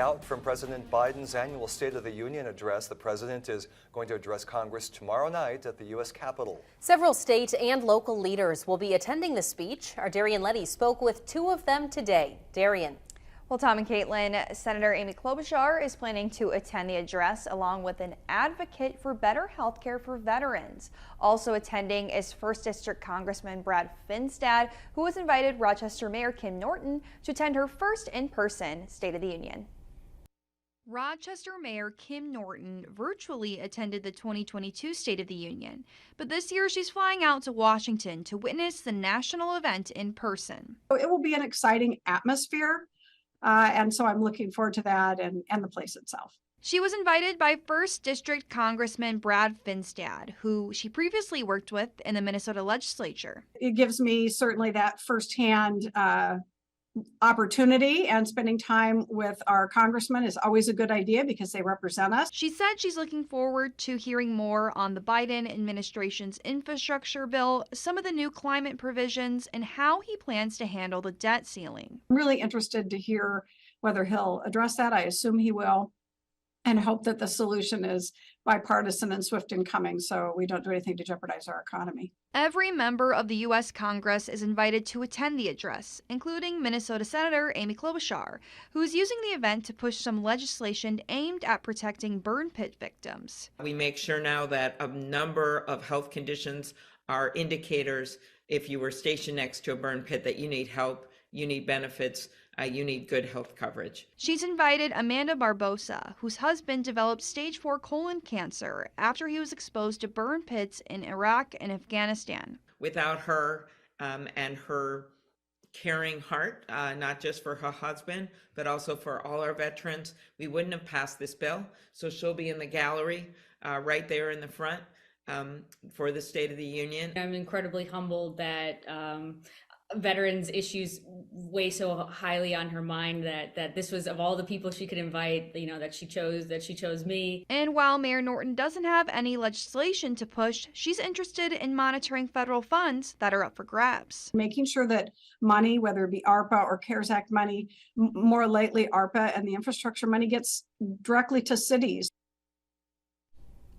Out from President Biden's annual State of the Union address, the president is going to address Congress tomorrow night at the U.S. Capitol. Several state and local leaders will be attending the speech. Our Darian Leddy spoke with two of them today. Darian. Well, Tom and Caitlin, Senator Amy Klobuchar is planning to attend the address along with an advocate for better health care for veterans. Also attending is 1st District Congressman Brad Finstad, who has invited Rochester Mayor Kim Norton to attend her first in-person State of the Union. Rochester Mayor Kim Norton virtually attended the 2022 State of the Union, but this year she's flying out to Washington to witness the national event in person. It will be an exciting atmosphere, and so I'm looking forward to that and the place itself. She was invited by 1st District Congressman Brad Finstad, who she previously worked with in the Minnesota legislature. It gives me certainly that firsthand opportunity, and spending time with our congressmen is always a good idea because they represent us. She said she's looking forward to hearing more on the Biden administration's infrastructure bill, some of the new climate provisions, and how he plans to handle the debt ceiling. I'm really interested to hear whether he'll address that. I assume he will, and hope that the solution is bipartisan and swift in coming so we don't do anything to jeopardize our economy. Every member of the U.S. Congress is invited to attend the address, including Minnesota Senator Amy Klobuchar, who is using the event to push some legislation aimed at protecting burn pit victims. We make sure now that a number of health conditions are indicators if you were stationed next to a burn pit that you need help, you need benefits, you need good health coverage. She's invited Amanda Barbosa, whose husband developed stage 4 colon cancer after he was exposed to burn pits in Iraq and Afghanistan. Without her and her caring heart, not just for her husband, but also for all our veterans, we wouldn't have passed this bill. So she'll be in the gallery right there in the front for the State of the Union. I'm incredibly humbled that veterans issues weigh so highly on her mind that this was, of all the people she could invite, that she chose me. And while Mayor Norton doesn't have any legislation to push, she's interested in monitoring federal funds that are up for grabs. Making sure that money, whether it be ARPA or CARES Act money, more lately ARPA and the infrastructure money, gets directly to cities.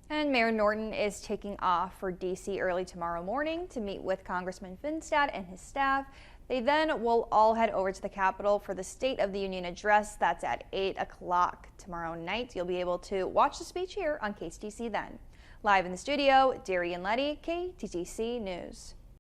And Mayor Norton is taking off for D.C. early tomorrow morning to meet with Congressman Finstad and his staff. They then will all head over to the Capitol for the State of the Union address. That's at 8 o'clock tomorrow night. You'll be able to watch the speech here on KTTC then. Live in the studio, Darian Leddy, KTTC News.